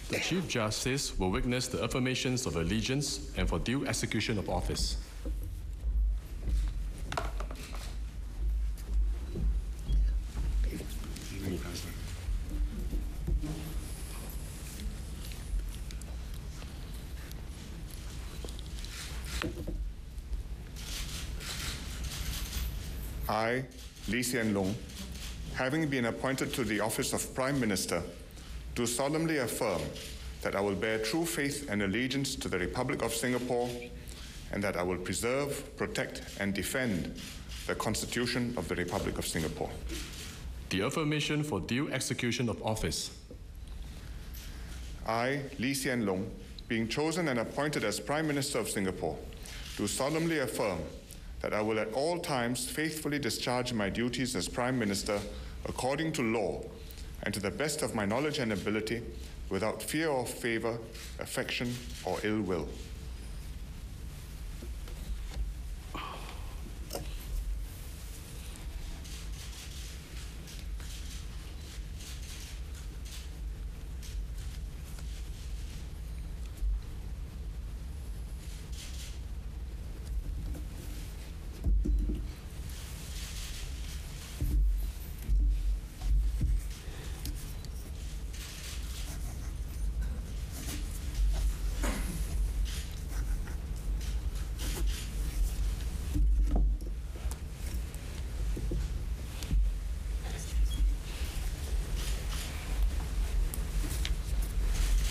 The Chief Justice will witness the affirmations of allegiance and for due execution of office. I, Lee Hsien Loong, having been appointed to the office of Prime Minister, do solemnly affirm that I will bear true faith and allegiance to the Republic of Singapore, and that I will preserve, protect, and defend the Constitution of the Republic of Singapore. The affirmation for due execution of office. I, Lee Hsien Loong, being chosen and appointed as Prime Minister of Singapore, do solemnly affirm that I will at all times faithfully discharge my duties as Prime Minister according to law and to the best of my knowledge and ability, without fear or favor, affection or ill will.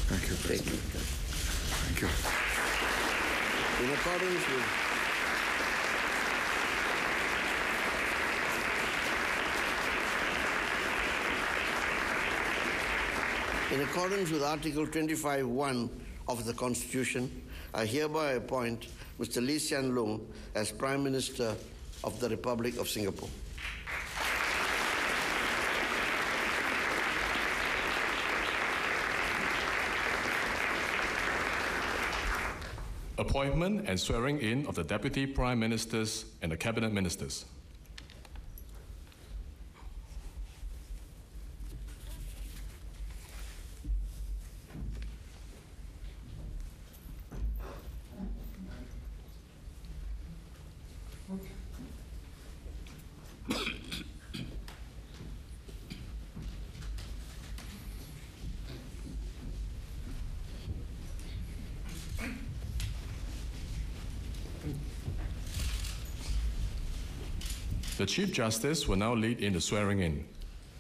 Thank you, President. Thank you. In accordance with Article 25(1) of the Constitution, I hereby appoint Mr. Lee Hsien Loong as Prime Minister of the Republic of Singapore. Appointment and swearing in of the Deputy Prime Ministers and the Cabinet Ministers. The Chief Justice will now lead in the swearing in.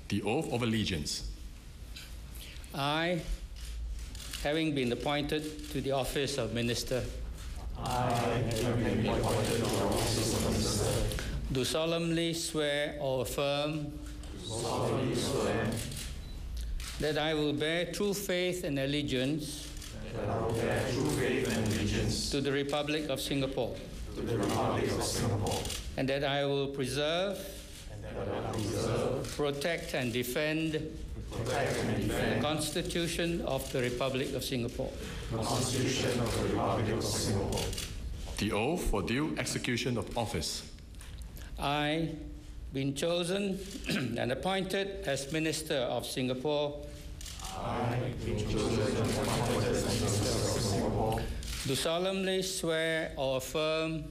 The oath of allegiance. I, having been appointed to the office of Minister, do solemnly swear or affirm that I will bear true faith and allegiance to the Republic of Singapore, and that I will preserve, protect and defend the Constitution of the Republic of Singapore. The oath for due execution of office. I, being chosen and appointed as Minister of Singapore, do solemnly swear or affirm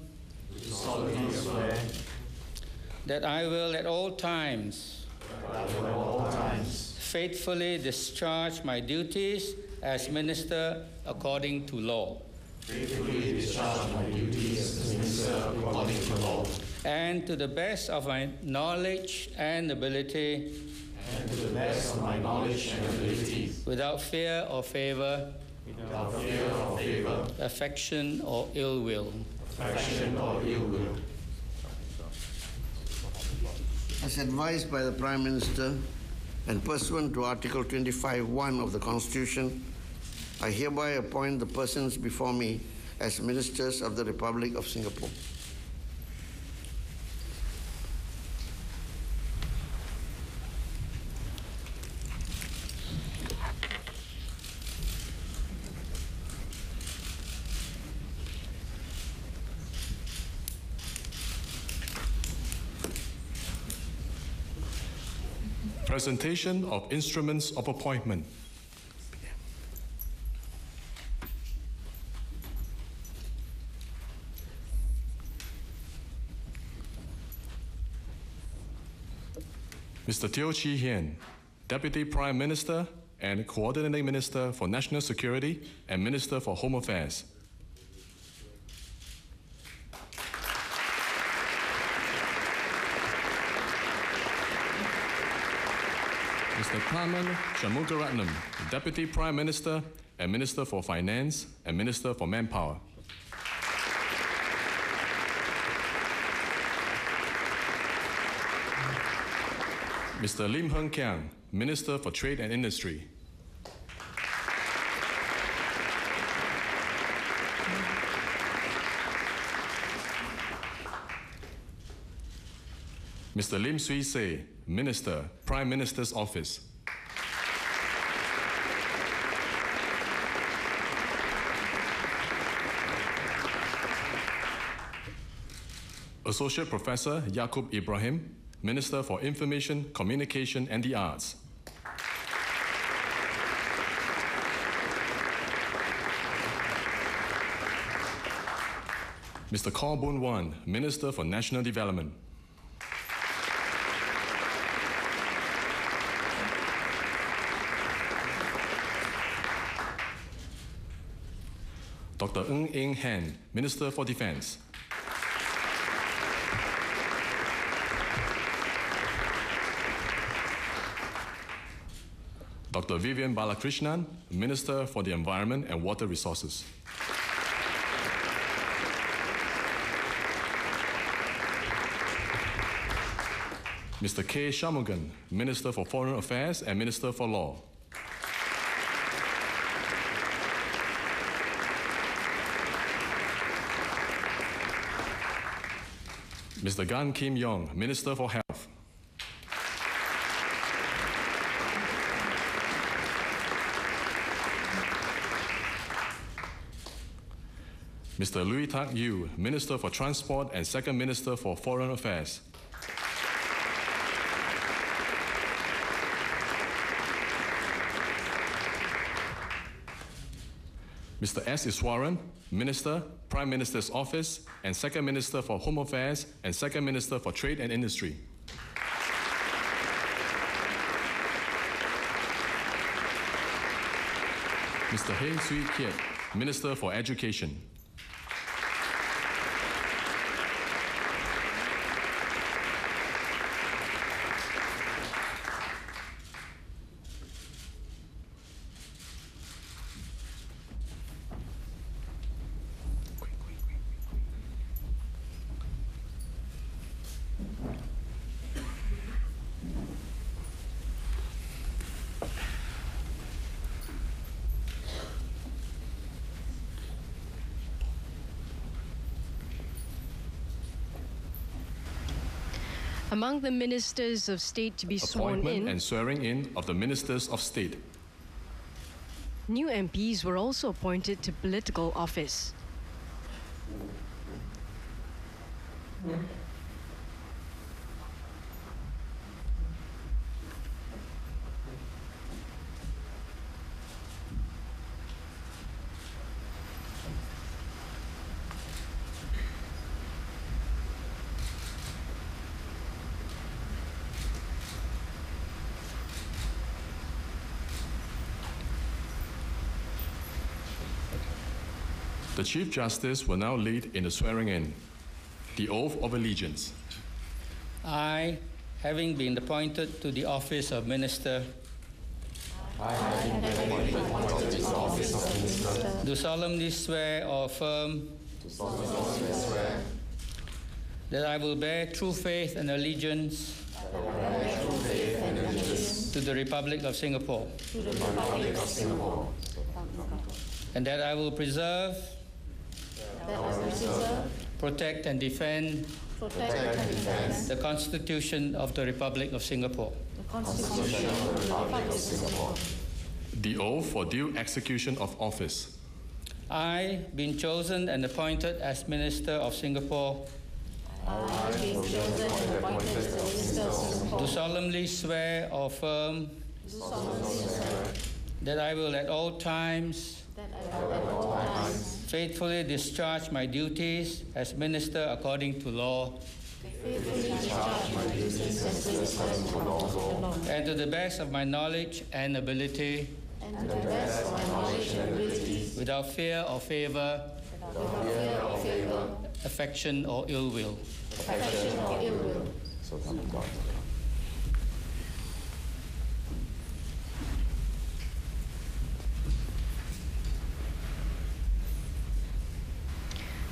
that I will at all times faithfully discharge my duties as Minister according to law. And to the best of my knowledge and ability, without fear or favor, affection or ill will. As advised by the Prime Minister and pursuant to Article 25(1) of the Constitution, I hereby appoint the persons before me as Ministers of the Republic of Singapore. Presentation of instruments of appointment. Mr. Teo Chee Hean, Deputy Prime Minister and Coordinating Minister for National Security and Minister for Home Affairs. Mr. Tharman Shanmugaratnam, Deputy Prime Minister and Minister for Finance and Minister for Manpower. Mr. Lim Hng Kiang, Minister for Trade and Industry. Mr. Lim Swee Say, Minister, Prime Minister's Office. Associate Professor Yaqub Ibrahim, Minister for Information, Communication and the Arts. Mr. Kaw Boon Wan, Minister for National Development. Dr. Ng Eng Han, Minister for Defense. Dr. Vivian Balakrishnan, Minister for the Environment and Water Resources. Mr. K. Shanmugam, Minister for Foreign Affairs and Minister for Law. Mr. Gan Kim Yong, Minister for Health. Mr. Lui Tak Yu, Minister for Transport and Second Minister for Foreign Affairs. Mr. S. Iswaran, Minister, Prime Minister's Office, and Second Minister for Home Affairs and Second Minister for Trade and Industry. Mr. Heng Swee Keat, Minister for Education. Among the ministers of state to be sworn Appointment in, and swearing in of the ministers of state. new MPs were also appointed to political office. The Chief Justice will now lead in the swearing in. The Oath of Allegiance. I, having been appointed to the office of Minister, do solemnly swear or affirm that I will bear true faith and allegiance to the Republic of Singapore, and that I will preserve, protect and defend the Constitution of the Republic of Singapore. The Oath for due execution of office. I, being chosen and appointed as Minister of Singapore, do solemnly swear or affirm that I will at all times faithfully discharge my duties as Minister according to law and to the best of my knowledge and ability, without fear or favor, affection or ill will. So help me God.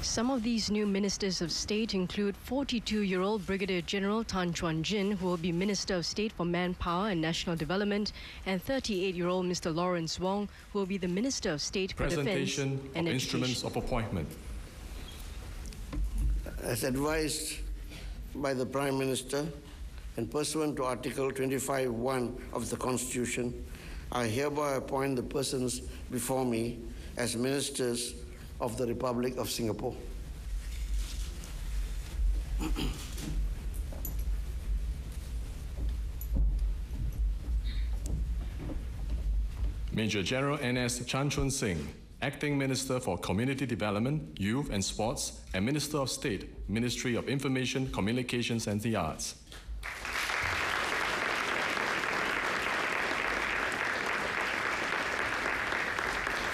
Some of these new ministers of state include 42-year-old Brigadier General Tan Chuan Jin, who will be Minister of State for Manpower and National Development, and 38-year-old Mr. Lawrence Wong, who will be the Minister of State for Defense Presentation and of Education. instruments of appointment. As advised by the Prime Minister and pursuant to Article 25(1) of the Constitution, I hereby appoint the persons before me as ministers of the Republic of Singapore. Major General N.S. Chan Chun Sing, Acting Minister for Community Development, Youth and Sports, and Minister of State, Ministry of Information, Communications and the Arts.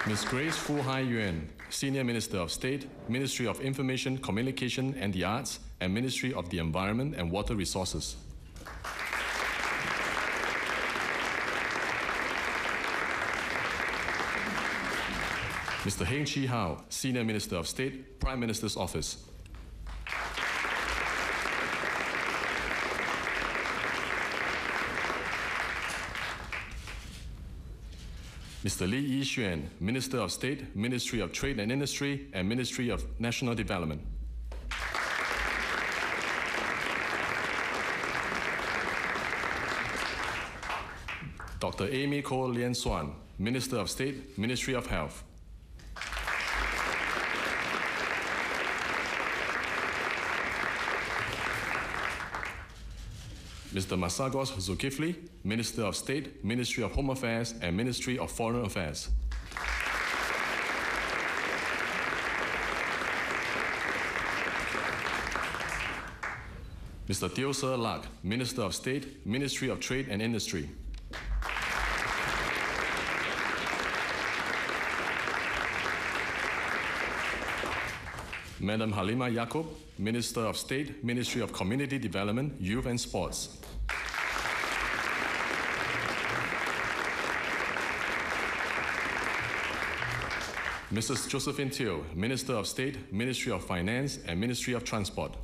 Ms. Grace Fu Hai Yuan, Senior Minister of State, Ministry of Information, Communication and the Arts, and Ministry of the Environment and Water Resources. Mr. Heng Chi Hao, Senior Minister of State, Prime Minister's Office. Mr. Lee Yi Xuan, Minister of State, Ministry of Trade and Industry, and Ministry of National Development. Dr. Amy Koh Lian Swan, Minister of State, Ministry of Health. Mr. Masagos Zulkifli, Minister of State, Ministry of Home Affairs, and Ministry of Foreign Affairs. Mr. Teo Ser Lak, Minister of State, Ministry of Trade and Industry. Madam Halima Yaakob, Minister of State, Ministry of Community Development, Youth and Sports. Mrs. Josephine Teo, Minister of State, Ministry of Finance and Ministry of Transport.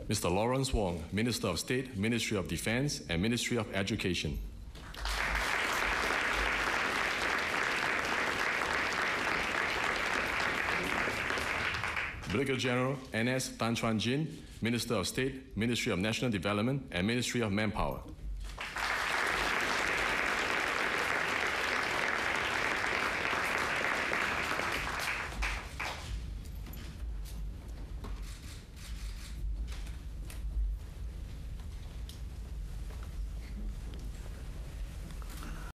Mr. Lawrence Wong, Minister of State, Ministry of Defense and Ministry of Education. Brigadier General N.S. Tan Chuan Jin, Minister of State, Ministry of National Development and Ministry of Manpower.